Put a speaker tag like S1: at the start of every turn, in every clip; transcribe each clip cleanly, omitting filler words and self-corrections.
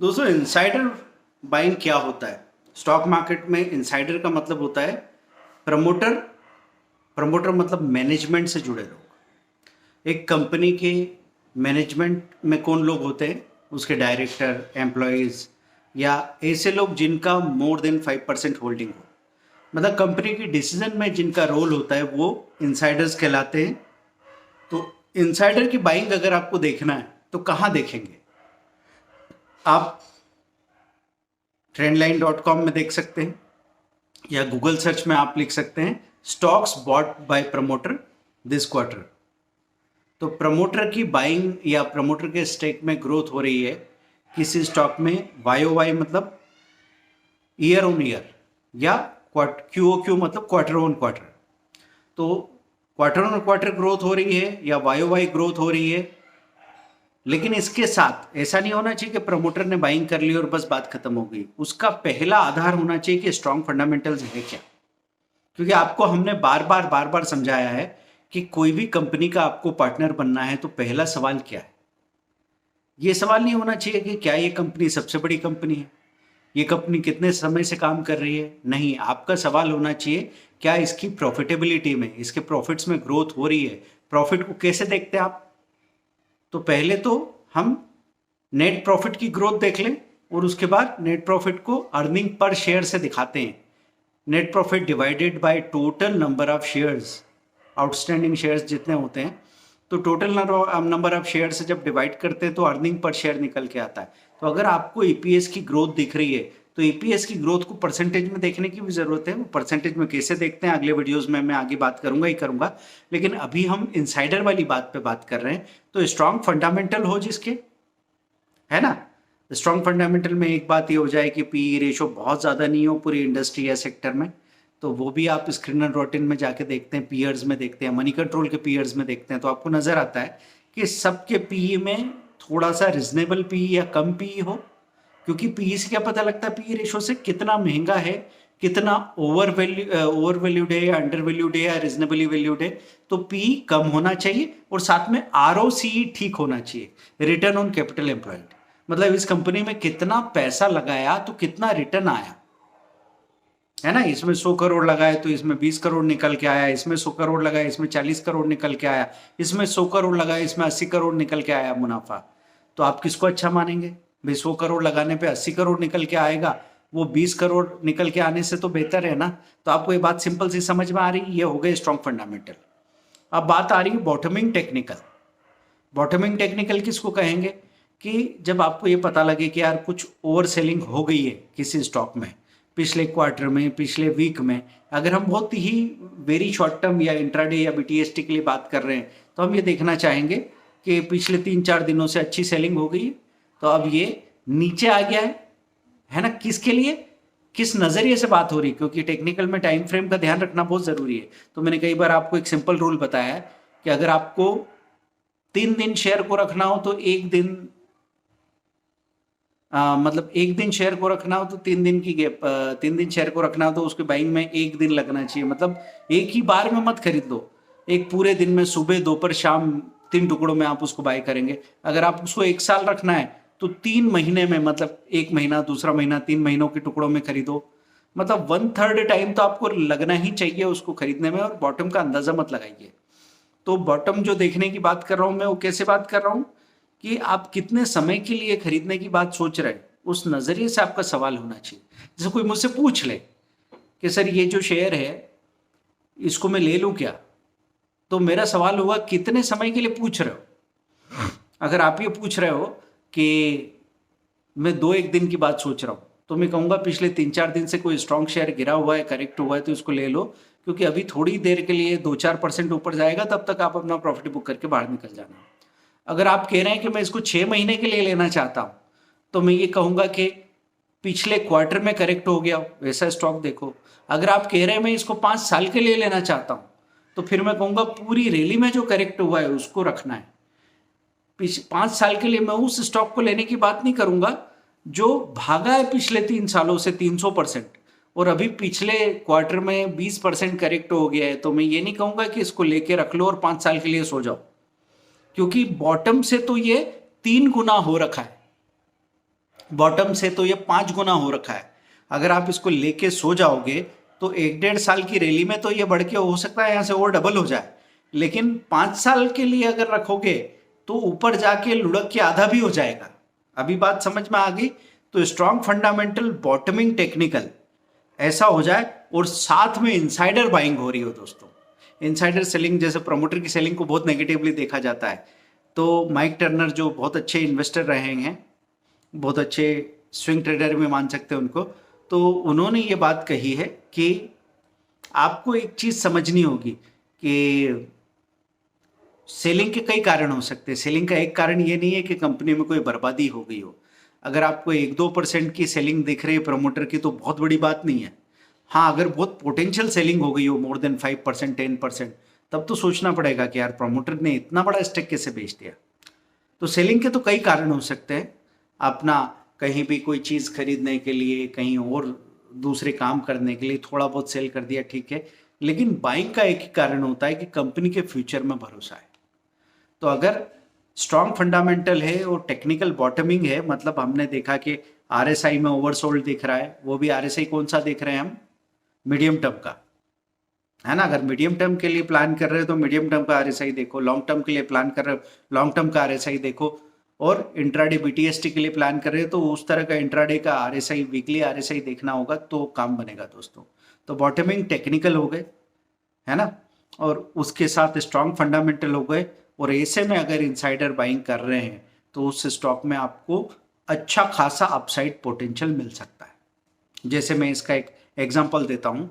S1: दोस्तों, insider buying क्या होता है? स्टॉक मार्केट में इनसाइडर का मतलब होता है प्रमोटर। प्रमोटर मतलब मैनेजमेंट से जुड़े लोग। एक कंपनी के मैनेजमेंट में कौन लोग होते हैं? उसके डायरेक्टर, एम्प्लॉयज़ या ऐसे लोग जिनका मोर देन 5% होल्डिंग हो। मतलब कंपनी की डिसीजन में जिनका रोल होता है वो इनसाइडर्स कहलाते हैं। तो इनसाइडर की बाइंग अगर आपको देखना है तो कहाँ देखेंगे आप? trendline.com में देख सकते हैं या गूगल सर्च में आप लिख सकते हैं stocks bought by promoter this quarter. तो प्रमोटर की बाइंग या प्रमोटर के स्टेक में ग्रोथ हो रही है किसी स्टॉक में YOY मतलब ईयर ऑन ईयर, या QOQ मतलब क्वार्टर ऑन क्वार्टर। तो क्वार्टर ऑन क्वार्टर ग्रोथ हो रही है या YOY ग्रोथ हो रही है। लेकिन इसके साथ ऐसा नहीं होना चाहिए कि प्रमोटर ने बाइंग कर ली और बस बात खत्म हो गई। उसका पहला आधार होना चाहिए कि स्ट्रॉन्ग फंडामेंटल्स है क्या। क्योंकि आपको हमने बार बार समझाया है कि कोई भी कंपनी का आपको पार्टनर बनना है तो पहला सवाल क्या है? ये सवाल नहीं होना चाहिए कि क्या ये कंपनी सबसे बड़ी कंपनी है, ये कंपनी कितने समय से काम कर रही है। नहीं, आपका सवाल होना चाहिए क्या इसकी प्रॉफिटेबिलिटी में, इसके प्रॉफिट्स में ग्रोथ हो रही है। प्रॉफिट को कैसे देखते हैं आप? तो पहले तो हम नेट प्रॉफिट की ग्रोथ देख लें और उसके बाद नेट प्रॉफिट को अर्निंग पर शेयर से दिखाते हैं। Net profit divided by total number of shares, outstanding shares जितने होते हैं, तो टोटल नंबर ऑफ शेयर से जब डिवाइड करते हैं तो अर्निंग पर शेयर निकल के आता है। तो अगर आपको ईपीएस की ग्रोथ दिख रही है तो ईपीएस की ग्रोथ को परसेंटेज में देखने की भी जरूरत है। वो परसेंटेज में कैसे देखते हैं अगले वीडियोस में मैं आगे बात करूंगा ही करूंगा। लेकिन अभी हम इनसाइडर वाली बात पे बात कर रहे हैं। तो स्ट्रॉन्ग फंडामेंटल हो जिसके, है ना, स्ट्रॉन्ग फंडामेंटल में एक बात ये हो जाए कि पी रेशो बहुत ज़्यादा नहीं हो पूरी इंडस्ट्री या सेक्टर में, तो वो भी आप स्क्रीनर रूटीन में जाके देखते हैं, पीयर्स में देखते हैं, मनी कंट्रोल के पीयर्स में देखते हैं, तो आपको नज़र आता है कि सबके पी में थोड़ा सा रिजनेबल पी या कम पी हो। क्योंकि पी से क्या पता लगता है पी रेशो से कितना महंगा है, कितना ओवर वैल्यूड है या अंडर वैल्यूड है या रिजनेबली वैल्यूड है। तो पी कम होना चाहिए और साथ में ROCE ठीक होना चाहिए, रिटर्न ऑन कैपिटल एम्प्लॉयड। मतलब इस कंपनी में कितना पैसा लगाया तो कितना रिटर्न आया, है ना। इसमें 100 करोड़ लगाए तो इसमें 20 करोड़ निकल के आया, इसमें 100 करोड़ लगाए इसमें 40 करोड़ निकल के आया, इसमें 100 करोड़ लगाए इसमें 80 करोड़ निकल के आया मुनाफा। तो आप किसको अच्छा मानेंगे भाई? 100 करोड़ लगाने पे 80 करोड़ निकल के आएगा, वो 20 करोड़ निकल के आने से तो बेहतर है ना। तो आपको ये बात सिंपल सी समझ में आ रही है? ये हो गए स्ट्रॉन्ग फंडामेंटल। अब बात आ रही है बॉटमिंग टेक्निकल। बॉटमिंग टेक्निकल किसको कहेंगे? कि जब आपको ये पता लगे कि यार कुछ ओवर सेलिंग हो गई है किसी स्टॉक में, पिछले क्वार्टर में, पिछले वीक में, अगर हम बहुत ही वेरी शॉर्ट टर्म या इंट्राडे या BTST के लिए बात कर रहे हैं तो हम ये देखना चाहेंगे कि पिछले 3-4 दिनों से अच्छी सेलिंग हो गई है, तो अब ये नीचे आ गया है ना। किसके लिए, किस नज़रिए से बात हो रही है? क्योंकि टेक्निकल में टाइम फ्रेम का ध्यान रखना बहुत ज़रूरी है। तो मैंने कई बार आपको एक सिंपल रूल बताया है कि अगर आपको 3 दिन शेयर को रखना हो तो एक दिन मतलब एक दिन शेयर को रखना हो तो 3 दिन की गैप, 3 दिन शेयर को रखना हो तो उसके बाइंग में एक दिन लगना चाहिए। मतलब एक ही बार में मत खरीद दो, एक पूरे दिन में सुबह दोपहर शाम 3 टुकड़ों में आप उसको बाय करेंगे। अगर आप उसको 1 साल रखना है तो 3 महीने में, मतलब 1 महीना, दूसरा महीना, 3 महीनों के टुकड़ों में खरीदो। मतलब 1/3 टाइम तो आपको लगना ही चाहिए उसको खरीदने में। और बॉटम का अंदाजा मत लगाइए। तो बॉटम जो देखने की बात कर रहा हूं मैं, वो कैसे बात कर रहा हूं कि आप कितने समय के लिए खरीदने की बात सोच रहे हैं, उस नजरिए से आपका सवाल होना चाहिए। जैसे कोई मुझसे पूछ ले कि सर ये जो शेयर है इसको मैं ले लूं क्या, तो मेरा सवाल होगा कितने समय के लिए पूछ रहे हो। अगर आप ये पूछ रहे हो कि मैं 2-1 दिन की बात सोच रहा हूं, तो मैं कहूंगा पिछले 3-4 दिन से कोई स्ट्रॉन्ग शेयर गिरा हुआ है, करेक्ट हुआ है, तो इसको ले लो। क्योंकि अभी थोड़ी देर के लिए 2-4% ऊपर जाएगा, तब तक आप अपना प्रॉफिट बुक करके बाहर निकल जाना। अगर आप कह रहे हैं कि मैं इसको 6 महीने के लिए लेना चाहता हूं, तो मैं ये कहूंगा कि पिछले क्वार्टर में करेक्ट हो गया वैसा स्टॉक देखो। अगर आप कह रहे हैं मैं इसको 5 साल के लिए लेना चाहता हूं, तो फिर मैं कहूंगा पूरी रैली में जो करेक्ट हुआ है उसको रखना है। 5 साल के लिए मैं उस स्टॉक को लेने की बात नहीं करूंगा जो भागा है पिछले 3 सालों से 300%, और अभी पिछले क्वार्टर में 20% करेक्ट हो गया है। तो मैं ये नहीं कहूंगा कि इसको लेके रख लो और 5 साल के लिए सो जाओ, क्योंकि बॉटम से तो ये 3 गुना हो रखा है। बॉटम से तो ये 5 गुना हो रखा है। अगर आप इसको लेके सो जाओगे तो 1-1.5 साल की रैली में तो ये बढ़ के हो सकता है यहाँ से और डबल हो जाए, लेकिन 5 साल के लिए अगर रखोगे तो ऊपर जाके लुढ़क के आधा भी हो जाएगा। अभी बात समझ में आ गई? तो स्ट्रॉन्ग फंडामेंटल, बॉटमिंग टेक्निकल, ऐसा हो जाए और साथ में इनसाइडर बाइंग हो रही हो दोस्तों। इनसाइडर सेलिंग, जैसे प्रमोटर की सेलिंग को बहुत नेगेटिवली देखा जाता है, तो माइक टर्नर जो बहुत अच्छे इन्वेस्टर रहे हैं, बहुत अच्छे स्विंग ट्रेडर में मान सकते हैं उनको, तो उन्होंने ये बात कही है कि आपको एक चीज़ समझनी होगी कि सेलिंग के कई कारण हो सकते हैं। सेलिंग का एक कारण ये नहीं है कि कंपनी में कोई बर्बादी हो गई हो। अगर आपको 1-2% की सेलिंग दिख रही है प्रमोटर की तो बहुत बड़ी बात नहीं है। हाँ, अगर बहुत पोटेंशियल सेलिंग हो गई हो मोर देन 5%, 10%, तब तो सोचना पड़ेगा कि यार प्रमोटर ने इतना बड़ा स्टेक कैसे बेच दिया। तो सेलिंग के तो कई कारण हो सकते हैं। अपना कहीं भी कोई चीज़ खरीदने के लिए, कहीं और दूसरे काम करने के लिए थोड़ा बहुत सेल कर दिया, ठीक है, लेकिन बाइंग का एक ही कारण होता है कि कंपनी के फ्यूचर में भरोसा है। तो अगर स्ट्रॉन्ग फंडामेंटल है और टेक्निकल बॉटमिंग है, मतलब हमने देखा कि आरएसआई में ओवरसोल्ड दिख रहा है, वो भी आरएसआई कौन सा देख रहे हैं हम? मीडियम टर्म का, है ना। अगर मीडियम टर्म के लिए प्लान कर रहे हो तो मीडियम टर्म का आरएसआई देखो, लॉन्ग टर्म के लिए प्लान कर रहे हो लॉन्ग टर्म का आरएसआई देखो, और इंट्राडे बीटीएसटी के लिए प्लान कर रहे हो तो उस तरह का इंट्राडे का आरएसआई, वीकली आरएसआई देखना होगा, तो काम बनेगा दोस्तों। तो बॉटमिंग टेक्निकल हो गए, है ना, और उसके साथ स्ट्रॉन्ग फंडामेंटल हो गए, और ऐसे में अगर इनसाइडर बाइंग कर रहे हैं तो उस स्टॉक में आपको अच्छा खासा अपसाइड पोटेंशियल मिल सकता है। जैसे मैं इसका एक एग्जांपल देता हूँ,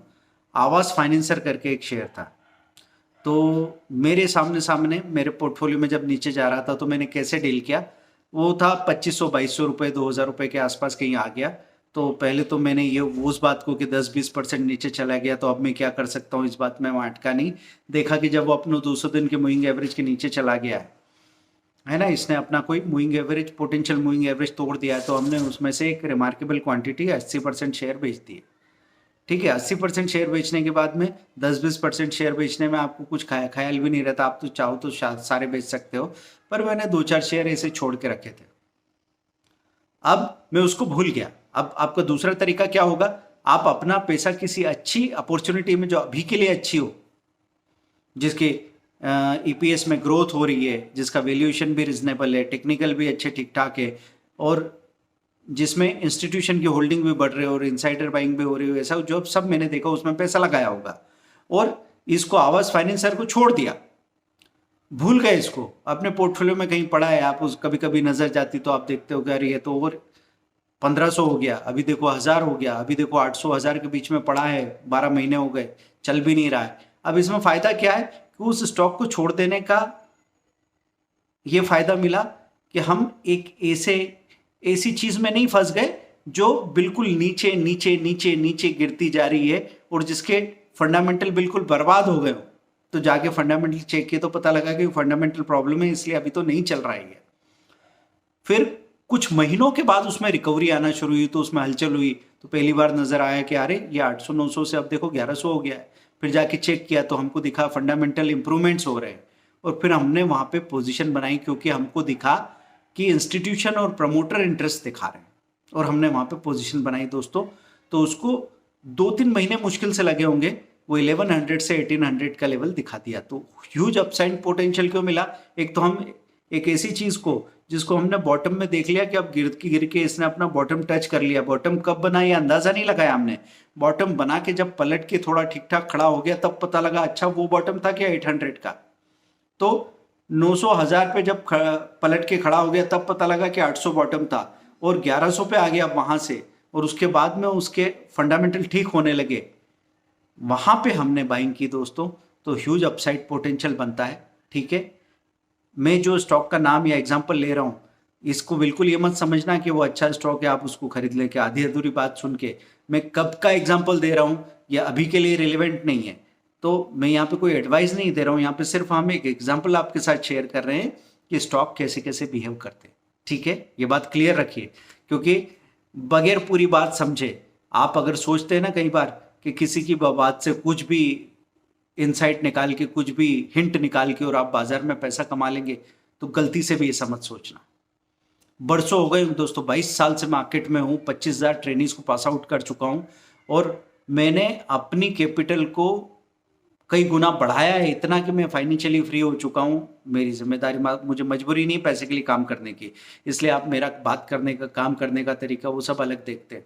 S1: आवास फाइनेंसर करके एक शेयर था, तो मेरे सामने मेरे पोर्टफोलियो में जब नीचे जा रहा था तो मैंने कैसे डील किया, वो था 2500-2200 रुपये, 2000 रुपये के आसपास कहीं आ गया। तो पहले तो मैंने ये उस बात को कि 10-20% नीचे चला गया तो अब मैं क्या कर सकता हूँ, इस बात में मैं अटका नहीं। देखा कि जब वो अपने 200 दिन के मूविंग एवरेज के नीचे चला गया है ना, इसने अपना कोई moving average, potential moving average तोड़ दिया है, तो हमने उसमें से एक रिमार्केबल क्वांटिटी 80% शेयर बेच दिए। ठीक है, 80% शेयर बेचने के बाद में 10-20% शेयर बेचने में आपको कुछ ख्याल भी नहीं रहता, आप तो चाहो तो सारे बेच सकते हो, पर मैंने 2-4 शेयर ऐसे छोड़ के रखे थे। अब मैं उसको भूल गया। अब आपका दूसरा तरीका क्या होगा, आप अपना पैसा किसी अच्छी अपॉर्चुनिटी में जो अभी के लिए अच्छी हो, जिसके ईपीएस में ग्रोथ हो रही है, जिसका वैल्यूएशन भी रिजनेबल है, टेक्निकल भी अच्छे ठीक ठाक है, और जिसमें इंस्टीट्यूशन की होल्डिंग भी बढ़ रही है और इनसाइडर बाइंग भी हो रही है, ऐसा जो सब मैंने देखा उसमें पैसा लगाया होगा, और इसको आवास फाइनेंसर को छोड़ दिया, भूल गए इसको, अपने पोर्टफोलियो में कहीं पड़ा है, आप उस कभी कभी नजर जाती तो आप देखते हो कि अरे ये तो ओवर 1500 हो गया, अभी देखो 1000 हो गया, अभी देखो 800-1000 के बीच में पड़ा है, 12 महीने हो गए, चल भी नहीं रहा है। अब इसमें फायदा क्या है कि उस स्टॉक को छोड़ देने का ये फायदा मिला कि हम एक ऐसी चीज में नहीं फंस गए जो बिल्कुल नीचे नीचे नीचे नीचे गिरती जा रही है और जिसके फंडामेंटल बिल्कुल बर्बाद हो गए हो। तो जाके फंडामेंटल चेक किए तो पता लगा कि फंडामेंटल प्रॉब्लम है, इसलिए अभी तो नहीं चल रहा है। फिर कुछ महीनों के बाद उसमें रिकवरी आना शुरू हुई, तो उसमें हलचल हुई, तो पहली बार नजर आया कि अरे ये 800-900 से अब देखो 1100 हो गया है। फिर जाके चेक किया तो हमको दिखा फंडामेंटल इंप्रूवमेंट्स हो रहे हैं, और फिर हमने वहां पे पोजीशन बनाई क्योंकि हमको दिखा कि इंस्टीट्यूशन और प्रमोटर इंटरेस्ट दिखा रहे हैं, और हमने वहां पे पोजीशन बनाई दोस्तों। तो उसको 2-3 महीने मुश्किल से लगे होंगे, वो 1100 से 1800 का लेवल दिखा दिया। तो ह्यूज अपसाइड पोटेंशियल क्यों मिला? एक तो हम एक ऐसी चीज को जिसको हमने बॉटम में देख लिया कि अब गिर के इसने अपना बॉटम टच कर लिया, बॉटम कब बना ये अंदाजा नहीं लगाया हमने, बॉटम बना के जब पलट के थोड़ा ठीक ठाक खड़ा हो गया तब पता लगा अच्छा वो बॉटम था क्या 800 का। तो 900-1000 पे जब पलट के खड़ा हो गया तब पता लगा कि 800 बॉटम था, और 1100 पे आ गया वहां से, और उसके बाद में उसके फंडामेंटल ठीक होने लगे, वहां पे हमने बाइंग की दोस्तों। तो ह्यूज अपसाइड पोटेंशियल बनता है। ठीक है, मैं जो स्टॉक का नाम या एग्जांपल ले रहा हूँ, इसको बिल्कुल ये मत समझना कि वो अच्छा स्टॉक है आप उसको खरीद लें, कि आधी अधूरी बात सुन के। मैं कब का एग्जांपल दे रहा हूँ या अभी के लिए रिलेवेंट नहीं है, तो मैं यहाँ पे कोई एडवाइस नहीं दे रहा हूँ, यहाँ पे सिर्फ हम एक एग्जांपल आपके साथ शेयर कर रहे हैं कि स्टॉक कैसे कैसे बिहेव करते हैं। ठीक है, ये बात क्लियर रखिए, क्योंकि बगैर पूरी बात समझे आप अगर सोचते हैं ना कई बार कि किसी की बात से कुछ भी इनसाइट निकाल के, कुछ भी हिंट निकाल के और आप बाजार में पैसा कमा लेंगे, तो गलती से भी ऐसा मत सोचना। बरसों हो गए दोस्तों, 22 साल से मार्केट में हूँ, 25,000 ट्रेनीज को पास आउट कर चुका हूँ और मैंने अपनी कैपिटल को कई गुना बढ़ाया है, इतना कि मैं फाइनेंशियली फ्री हो चुका हूँ। मेरी जिम्मेदारी, मुझे मजबूरी नहीं पैसे के लिए काम करने की, इसलिए आप मेरा बात करने का, काम करने का तरीका वो सब अलग देखते हैं।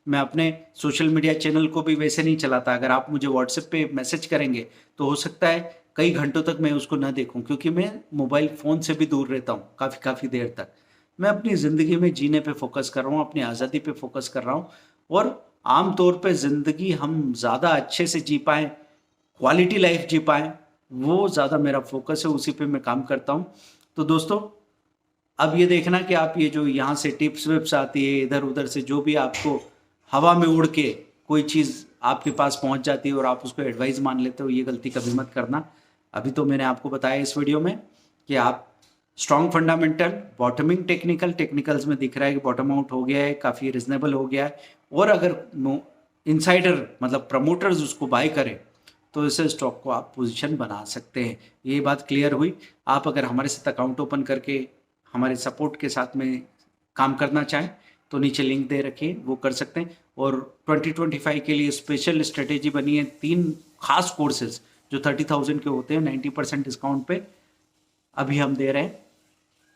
S1: मैं अपने सोशल मीडिया चैनल को भी वैसे नहीं चलाता। अगर आप मुझे व्हाट्सएप पे मैसेज करेंगे तो हो सकता है कई घंटों तक मैं उसको ना देखूं, क्योंकि मैं मोबाइल फ़ोन से भी दूर रहता हूँ काफ़ी देर तक। मैं अपनी ज़िंदगी में जीने पे फोकस कर रहा हूँ, अपनी आज़ादी पे फोकस कर रहा हूँ और आम तौर पे ज़िंदगी हम ज़्यादा अच्छे से जी पाएँ, क्वालिटी लाइफ जी पाएँ, वो ज़्यादा मेरा फोकस है, उसी पे मैं काम करता हूँ। तो दोस्तों, अब ये देखना कि आप ये जो यहाँ से टिप्स विप्स आती है इधर उधर से, जो भी आपको हवा में उड़ के कोई चीज़ आपके पास पहुँच जाती है और आप उसको एडवाइस मान लेते हो, ये गलती कभी मत करना। अभी तो मैंने आपको बताया इस वीडियो में कि आप strong fundamental, bottoming technical, technicals में दिख रहा है कि बॉटम आउट हो गया है, काफ़ी रिजनेबल हो गया है, और अगर इनसाइडर मतलब प्रमोटर्स उसको बाय करें तो इसे स्टॉक को आप पोजीशन बना सकते हैं। ये बात क्लियर हुई। आप अगर हमारे साथ अकाउंट ओपन करके हमारे सपोर्ट के साथ में काम करना चाहें तो नीचे लिंक दे रखे, वो कर सकते हैं। और 2025 के लिए स्पेशल स्ट्रेटेजी बनी है, 3 खास कोर्सेज जो 30,000 के होते हैं 90% डिस्काउंट पे अभी हम दे रहे हैं।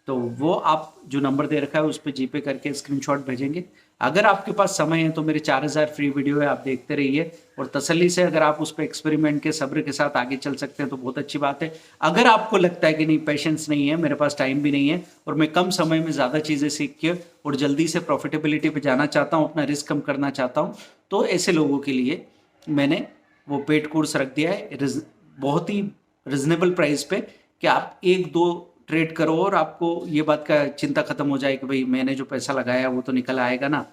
S1: तो वो आप जो नंबर दे रखा है उस पर जीपे करके स्क्रीनशॉट भेजेंगे। अगर आपके पास समय है तो मेरे 4000 फ्री वीडियो है, आप देखते रहिए और तसल्ली से अगर आप उस पर एक्सपेरिमेंट के सब्र के साथ आगे चल सकते हैं तो बहुत अच्छी बात है। अगर आपको लगता है कि नहीं, पेशेंस नहीं है, मेरे पास टाइम भी नहीं है और मैं कम समय में ज़्यादा चीज़ें सीख के और जल्दी से प्रॉफिटेबिलिटी पे जाना चाहता हूँ, अपना रिस्क कम करना चाहता हूँ, तो ऐसे लोगों के लिए मैंने वो पेड कोर्स रख दिया है बहुत ही रिजनेबल प्राइस पे, कि आप 1-2 ट्रेड करो और आपको ये बात का चिंता खत्म हो जाए कि भाई मैंने जो पैसा लगाया वो तो निकल आएगा ना,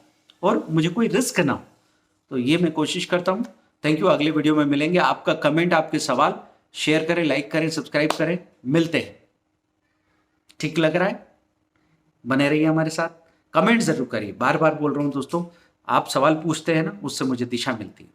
S1: और मुझे कोई रिस्क ना हो। तो ये मैं कोशिश करता हूँ। Thank you. अगले वीडियो में मिलेंगे। आपका कमेंट, आपके सवाल शेयर करें, लाइक करें, सब्सक्राइब करें। मिलते हैं। ठीक लग रहा है? बने रहिए हमारे साथ। कमेंट जरूर करिए। बार बार बोल रहा हूँ दोस्तों, आप सवाल पूछते हैं ना, उससे मुझे दिशा मिलती है।